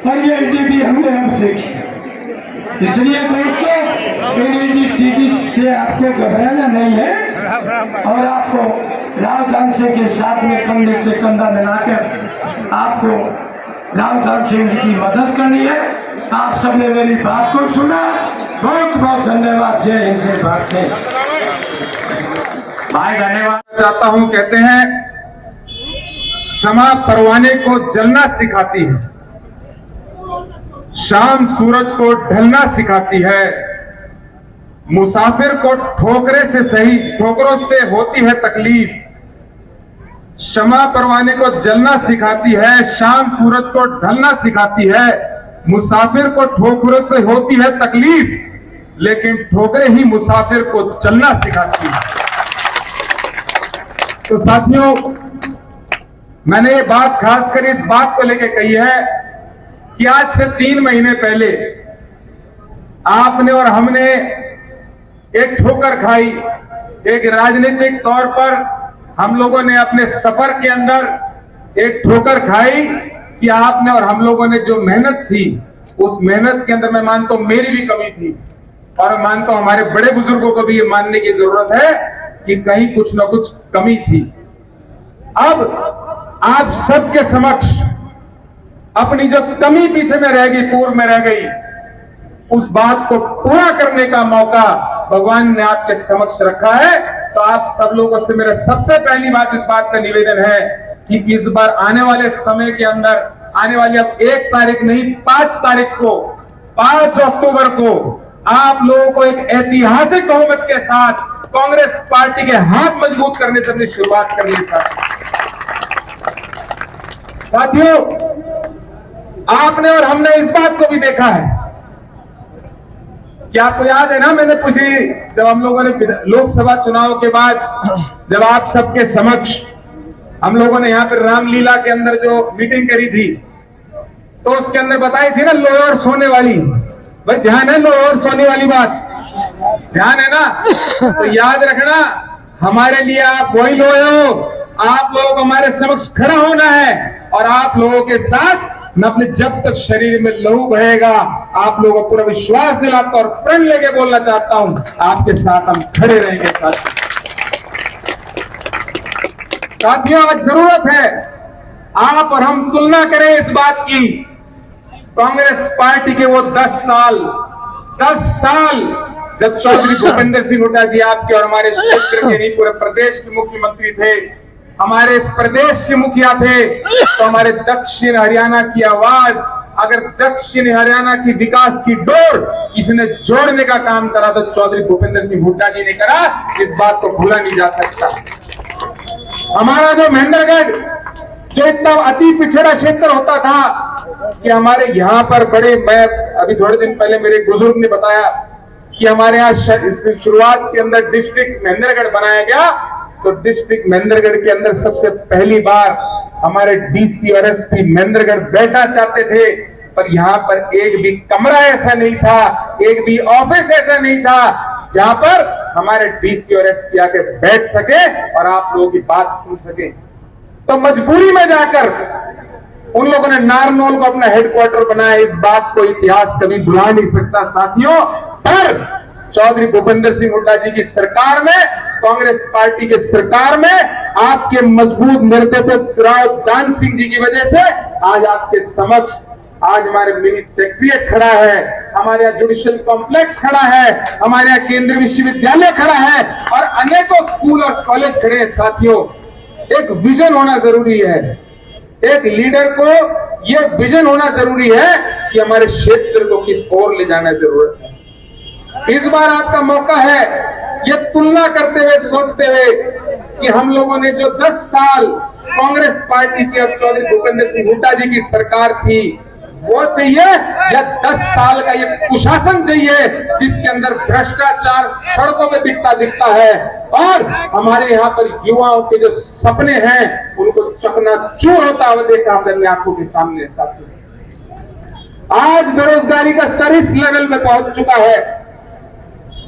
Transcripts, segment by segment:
और ये एनडीपी हमने अब देखी। इसलिए दोस्तों एनडीपी से आपको घबराना नहीं है और आपको राहुल गांधी के साथ में कंधे से कंधा मिलाकर आपको राहुल गांधी जी की मदद करनी है। आप सबने मेरी बात को सुना, बहुत बहुत धन्यवाद। जय हिंद, जय भारत। भाई धन्यवाद चाहता हूं। कहते हैं शमा परवाने को जलना सिखाती है, शाम सूरज को ढलना सिखाती है, मुसाफिर को ठोकरों से होती है तकलीफ। शमा परवाने को जलना सिखाती है, शाम सूरज को ढलना सिखाती है, मुसाफिर को ठोकरों से होती है तकलीफ, लेकिन ठोकरें ही मुसाफिर को चलना सिखाती है। तो साथियों, मैंने ये बात खासकर इस बात को लेकर कही है कि आज से 3 महीने पहले आपने और हमने एक ठोकर खाई। एक राजनीतिक तौर पर हम लोगों ने अपने सफर के अंदर एक ठोकर खाई कि आपने और हम लोगों ने जो मेहनत थी, उस मेहनत के अंदर मैं मानता हूं मेरी भी कमी थी, और मैं मानता हूं हमारे बड़े बुजुर्गों को भी ये मानने की जरूरत है कि कहीं कुछ ना कुछ कमी थी। अब आप सबके समक्ष अपनी जो कमी पीछे में रह गई, पूर्व में रह गई, उस बात को पूरा करने का मौका भगवान ने आपके समक्ष रखा है। तो आप सब लोगों से मेरा सबसे पहली बात इस बात का निवेदन है कि इस बार आने वाले समय के अंदर, आने वाली अब 1 तारीख नहीं 5 तारीख को, 5 अक्टूबर को आप लोगों को एक ऐतिहासिक बहुमत के साथ कांग्रेस पार्टी के हाथ मजबूत करने से अपनी शुरुआत करनी है। साथियों, आपने और हमने इस बात को भी देखा है कि आपको याद है ना, मैंने पूछी जब हम लोगों ने लोकसभा चुनाव के बाद जब आप सबके समक्ष हम लोगों ने यहाँ पर रामलीला के अंदर जो मीटिंग करी थी, तो उसके अंदर बताई थी ना लोहे और सोने वाली। भाई ध्यान है, लोहे और सोने वाली बात ध्यान है ना? तो याद रखना, हमारे लिए आप वही लोहे हो। आप लोगों को हमारे समक्ष खड़ा होना है और आप लोगों के साथ मैं अपने जब तक शरीर में लहू बहेगा आप लोगों को पूरा विश्वास दिलाता और प्रण लेके बोलना चाहता हूं, आपके साथ हम खड़े रहेंगे। साथियों, आज जरूरत है आप और हम तुलना करें इस बात की। कांग्रेस पार्टी के वो 10 साल जब चौधरी भूपेंद्र सिंह हुड्डा जी आपके और हमारे क्षेत्र के नहीं पूरे प्रदेश के मुख्यमंत्री थे, हमारे इस प्रदेश के मुखिया थे, तो हमारे दक्षिण हरियाणा की आवाज, अगर दक्षिण हरियाणा की विकास की डोर किसी ने जोड़ने का काम करा तो चौधरी भूपेंद्र सिंह हुड्डा जी ने करा। इस बात को भूला नहीं जा सकता। हमारा जो महेंद्रगढ़ जो इतना अति पिछड़ा क्षेत्र होता था कि हमारे यहाँ पर मैं अभी थोड़े दिन पहले मेरे बुजुर्ग ने बताया कि हमारे यहाँ शुरुआत के अंदर डिस्ट्रिक्ट महेंद्रगढ़ बनाया गया, तो डिस्ट्रिक्ट महेंद्रगढ़ के अंदर सबसे पहली बार हमारे डीसी और एसपी महेंद्रगढ़ बैठना चाहते थे, पर यहाँ पर एक भी कमरा ऐसा नहीं था, एक भी ऑफिस ऐसा नहीं था जहां पर हमारे डीसी और एसपी आके बैठ सके और आप लोगों की बात सुन सके। तो मजबूरी में जाकर उन लोगों ने नारनौल को अपना हेडक्वार्टर बनाया। इस बात को इतिहास कभी भुला नहीं सकता साथियों। पर चौधरी भूपेंद्र सिंह हुड्डा जी की सरकार में, कांग्रेस पार्टी के सरकार में आपके मजबूत नेतृत्व राव दान सिंह जी की वजह से आज आपके समक्ष आज हमारे मिनी सेक्रेटरिएट खड़ा है, हमारे यहाँ जुडिशियल कॉम्प्लेक्स खड़ा है, हमारे यहाँ केंद्रीय विश्वविद्यालय खड़ा है और अनेकों स्कूल और कॉलेज खड़े हैं। साथियों, एक विजन होना जरूरी है, एक लीडर को यह विजन होना जरूरी है कि हमारे क्षेत्र को किस ओर ले जाना जरूरत है। इस बार आपका मौका है ये तुलना करते हुए, सोचते हुए कि हम लोगों ने जो 10 साल कांग्रेस पार्टी की और चौधरी भूपेंद्र सिंह हुड्डा जी की सरकार थी वो चाहिए या 10 साल का ये कुशासन चाहिए जिसके अंदर भ्रष्टाचार सड़कों पे दिखता है और हमारे यहाँ पर युवाओं के जो सपने हैं उनको चकनाचूर होता हुआ देखा हमने अपनी आंखों के सामने। साथियों, आज बेरोजगारी का स्तर इस लेवल पे पहुंच चुका है,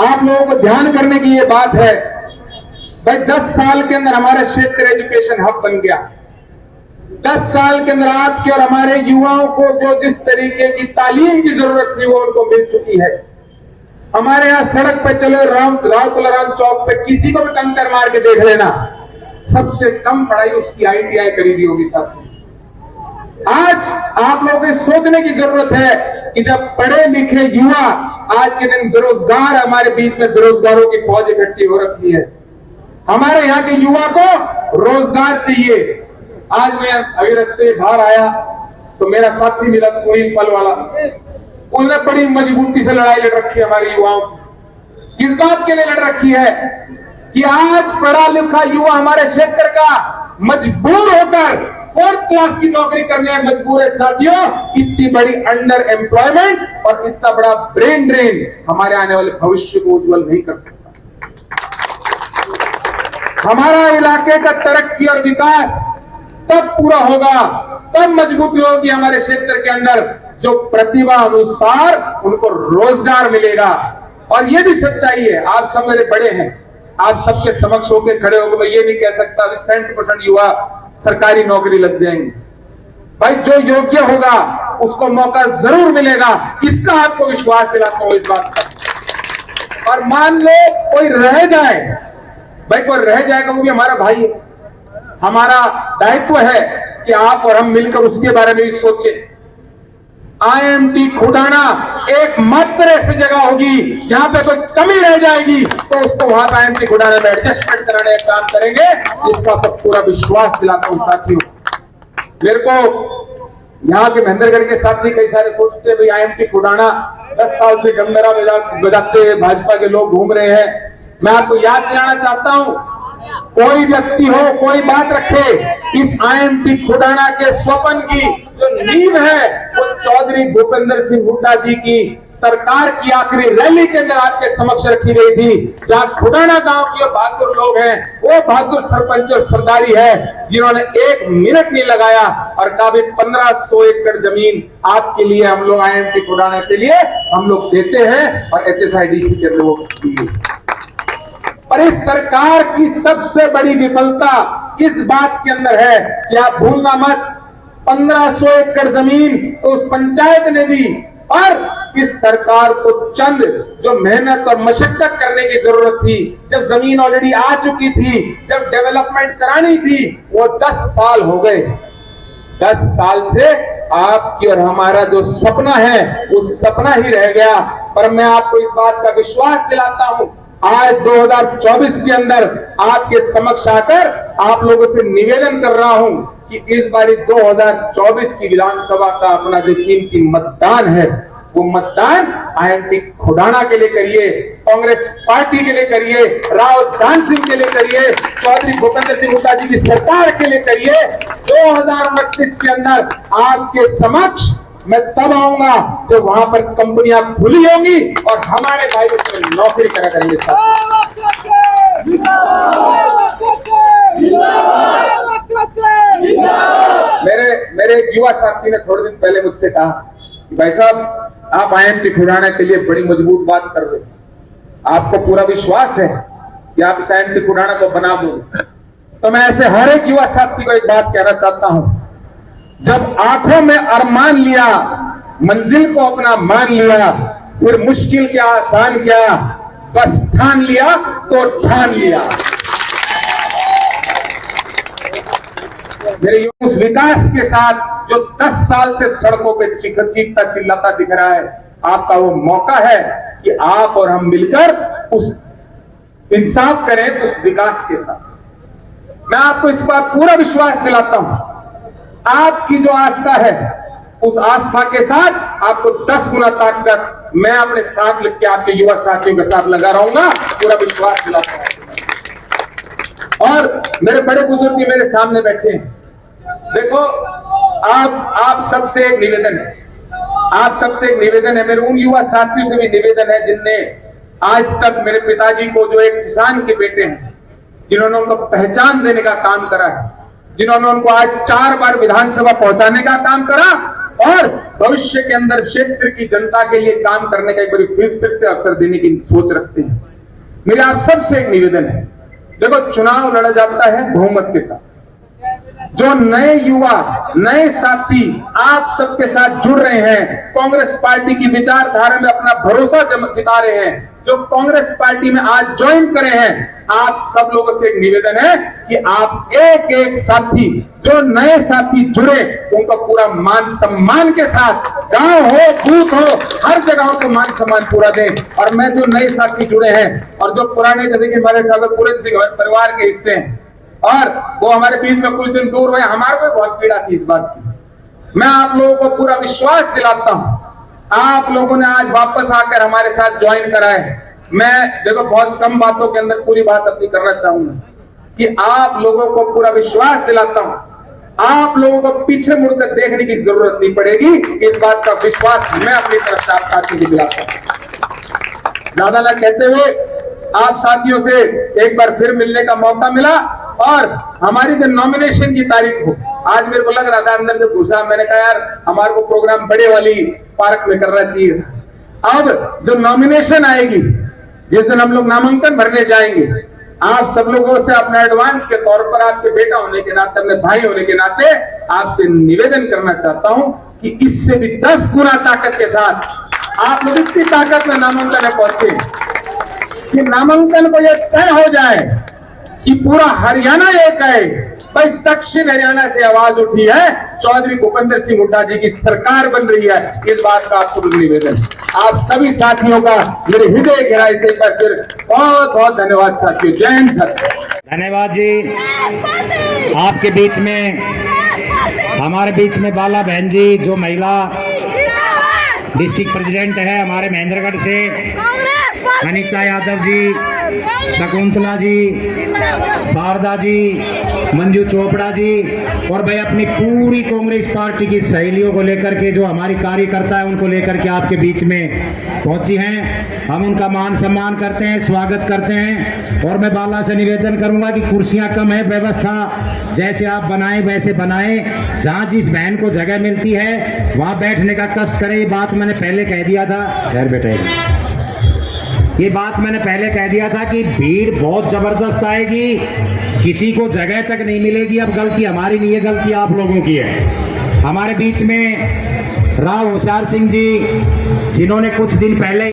आप लोगों को ध्यान करने की ये बात है। भाई 10 साल के अंदर हमारा क्षेत्र एजुकेशन हब बन गया। 10 साल के अंदर आपके और हमारे युवाओं को जो जिस तरीके की तालीम की जरूरत थी वो उनको मिल चुकी है। हमारे यहाँ सड़क पे चले राव तुलाराम चौक पे किसी को भी कंकर मार के देख लेना, सबसे कम पढ़ाई उसकी ITI करी दी होगी साथी। आज आप लोगों को सोचने की जरूरत है कि जब पढ़े लिखे युवा आज के दिन बेरोजगार, हमारे बीच में बेरोजगारों की फौज इकट्ठी हो रखी है। हमारे यहाँ के युवा को रोजगार चाहिए। आज मैं अभी रास्ते बाहर आया तो मेरा साथी मिला सुनील पल वाला, उन्होंने बड़ी मजबूती से लड़ाई लड़ रखी है हमारे युवाओं की। इस बात के लिए लड़ रखी है कि आज पढ़ा लिखा युवा हमारे क्षेत्र का मजबूर होकर 4th क्लास की नौकरी करने में मजबूर है साथियों। इतनी बड़ी अंडर एम्प्लॉयमेंट और इतना बड़ा ब्रेन ड्रेन हमारे आने वाले भविष्य को उज्जवल नहीं कर सकता। हमारा इलाके का तरक्की और विकास तब पूरा होगा, तब मजबूती होगी हमारे क्षेत्र के अंदर, जो प्रतिभा अनुसार उनको रोजगार मिलेगा। और ये भी सच्चाई है, आप सब मेरे बड़े हैं, आप सबके समक्ष होकर खड़े होकर मैं ये नहीं कह सकता 70% युवा सरकारी नौकरी लग जाएंगे। भाई जो योग्य होगा उसको मौका जरूर मिलेगा, इसका आपको विश्वास दिलाता हूं इस बात का। और मान लो कोई रह जाए, भाई कोई रह जाएगा वो भी हमारा भाई है। हमारा दायित्व है कि आप और हम मिलकर उसके बारे में भी सोचें। IMT खुडाना एकमात्र ऐसी जगह होगी जहां पे कोई कमी रह जाएगी तो उसको वहां पर IMT खुडाना में एडजस्टमेंट कराने का काम करेंगे, जिसका तो पूरा विश्वास दिलाता हूं साथियों। मेरे को यहाँ के महेंद्रगढ़ के साथी कई सारे सोचते हैं भाई IMT खुडाना 10 साल से डमरा बजाते हैं, भाजपा के लोग घूम रहे हैं। मैं आपको याद दिलाना चाहता हूं, कोई व्यक्ति हो कोई बात रखे, इस IMT खुडाना के स्वप्न की जो नींव है वो चौधरी भूपेंद्र सिंह हुड्डा जी की सरकार की आखिरी रैली के अंदर आपके समक्ष रखी गई थी। जहां खुडाना गांव के बहादुर लोग हैं, वो बहादुर सरपंच और सरदारी है जिन्होंने 1 मिनट नहीं लगाया और कभी 1500 एकड़ जमीन आपके लिए हम लोग IMT खुडाना के लिए हम लोग देते हैं और HSIDC के लोगों के लिए। पर इस सरकार की सबसे बड़ी विफलता इस बात के अंदर है कि आप भूलना मत, 1500 एकड़ जमीन तो उस पंचायत ने दी, और इस सरकार को चंद जो मेहनत और मशक्कत करने की जरूरत थी, जब जमीन ऑलरेडी आ चुकी थी, जब डेवलपमेंट करानी थी, वो 10 साल हो गए। 10 साल से आपकी और हमारा जो सपना है वो सपना ही रह गया। पर मैं आपको इस बात का विश्वास दिलाता हूं, आज 2024 के अंदर आपके समक्ष आकर आप लोगों से निवेदन कर रहा हूं कि इस बारी 2024 की विधानसभा का अपना जो कीमती मतदान है वो मतदान IMT खुडाना के लिए करिए, कांग्रेस पार्टी के लिए करिए, राव दान सिंह के लिए करिए, चौधरी भूपेंद्र सिंह हुड्डा जी की सरकार के लिए करिए। 2029 के अंदर आपके समक्ष मैं तब आऊंगा जब वहां पर कंपनियां खुली होंगी और हमारे भाई उसमें नौकरी करा करेंगे। मेरे युवा साथी ने थोड़े दिन पहले मुझसे कहा कि भाई साहब आप IMT खुडाना के लिए बड़ी मजबूत बात कर रहे हैं, आपको पूरा विश्वास है कि आप इस IMT खुडाना को बना दोगे। तो मैं ऐसे हर एक युवा साथी को एक बात कहना चाहता हूं, जब आंखों में अरमान लिया, मंजिल को अपना मान लिया, फिर मुश्किल क्या आसान क्या, बस ठान लिया तो ठान लिया। मेरे उस विकास के साथ जो 10 साल से सड़कों पे चीखता चिल्लाता दिख रहा है, आपका वो मौका है कि आप और हम मिलकर उस इंसाफ करें उस विकास के साथ। मैं आपको इस बात पूरा विश्वास दिलाता हूं, आपकी जो आस्था है उस आस्था के साथ आपको 10 गुना ताकत मैं अपने साथ लेकर के आपके युवा साथियों के साथ लगा रहूंगा, पूरा विश्वास दिलाता हूं। और मेरे बड़े बुजुर्ग भी मेरे सामने बैठे हैं। देखो आप सबसे एक निवेदन है, आप सबसे एक निवेदन है, मेरे उन युवा साथियों से भी निवेदन है जिनने आज तक मेरे पिताजी को, जो एक किसान के बेटे हैं, जिन्होंने उनको पहचान देने का काम करा है, जिन्होंने उनको आज 4 बार विधानसभा पहुंचाने का काम करा और भविष्य के अंदर क्षेत्र की जनता के लिए काम करने का एक बार फिर से अवसर देने की सोच रखते हैं। मेरा आप सबसे एक निवेदन है, देखो चुनाव लड़ा जाता है बहुमत के साथ, जो नए युवा, नए साथी आप सबके साथ जुड़ रहे हैं, कांग्रेस पार्टी की विचारधारा में अपना भरोसा जिता रहे हैं, जो कांग्रेस पार्टी में आज ज्वाइन करे हैं, आप सब लोगों से एक निवेदन है कि आप एक एक साथी, जो नए साथी जुड़े, उनको पूरा मान सम्मान के साथ, गांव हो, बूथ हो, हर जगह को मान सम्मान पूरा दें। और मैं जो नए साथी जुड़े हैं और जो पुराने, जैसे कि हमारे ठाकुर पूरन सिंह परिवार के हिस्से हैं और वो हमारे बीच में कुछ दिन दूर हुए, हमारे को बहुत पीड़ा थी इस बात की। मैं आप लोगों को पूरा विश्वास दिलाता हूं, आप लोगों ने आज वापस आकर हमारे साथ ज्वाइन करा है। मैं देखो बहुत कम बातों के अंदर पूरी बात अपनी करना चाहूंगा कि आप लोगों को पूरा विश्वास दिलाता हूं, आप लोगों को पीछे मुड़कर देखने की जरूरत नहीं पड़ेगी। इस बात का विश्वास मैं अपनी तरफ से आप साथियों को दिलाता हूं। ज्यादा ना कहते हुए आप साथियों से एक बार फिर मिलने का मौका मिला और हमारी जो नॉमिनेशन की तारीख हो, आज मेरे को लग रहा था अंदर से घुसा, मैंने कहा यार हमारे को प्रोग्राम बड़े वाली पार्क में करना चाहिए। अब जो नॉमिनेशन आएगी, जिस दिन हम लोग नामांकन भरने जाएंगे, आप सब लोगों से अपना एडवांस के तौर पर, आपके बेटा होने के नाते, अपने भाई होने के नाते आपसे निवेदन करना चाहता हूं कि इससे भी 10 गुना ताकत के साथ आप लोग इतनी ताकत में नामांकन में पहुंचे कि नामांकन को यह तय हो जाए कि पूरा हरियाणा ये कहे भाई दक्षिण हरियाणा से आवाज उठी है, चौधरी भूपेंद्र सिंह हुड्डा जी की सरकार बन रही है। इस बात का आप सबको निवेदन, आप सभी साथियों का मेरे हृदय गहराई से एक बार फिर बहुत बहुत धन्यवाद साथियों। जय हिंद सर। धन्यवाद जी। आपके बीच में, हमारे बीच में बाला बहन जी, जो महिला डिस्ट्रिक्ट प्रेसिडेंट है हमारे महेंद्रगढ़ से, अनीता यादव जी, शकुंतला जी, शारदा जी, मंजू चोपड़ा जी, और भाई अपनी पूरी कांग्रेस पार्टी की सहेलियों को लेकर के, जो हमारी कार्यकर्ता है उनको लेकर के आपके बीच में पहुंची हैं। हम उनका मान सम्मान करते हैं, स्वागत करते हैं। और मैं बाला से निवेदन करूंगा कि कुर्सियां कम है, व्यवस्था जैसे आप बनाए वैसे बनाए, जहां जिस बहन को जगह मिलती है वहां बैठने का कष्ट करें। ये बात मैंने पहले कह दिया था, खैर बेटे, ये बात मैंने पहले कह दिया था कि भीड़ बहुत जबरदस्त आएगी, किसी को जगह तक नहीं मिलेगी। अब गलती हमारी नहीं है, गलती आप लोगों की है। हमारे बीच में राव होशियार सिंह जी, जिन्होंने कुछ दिन पहले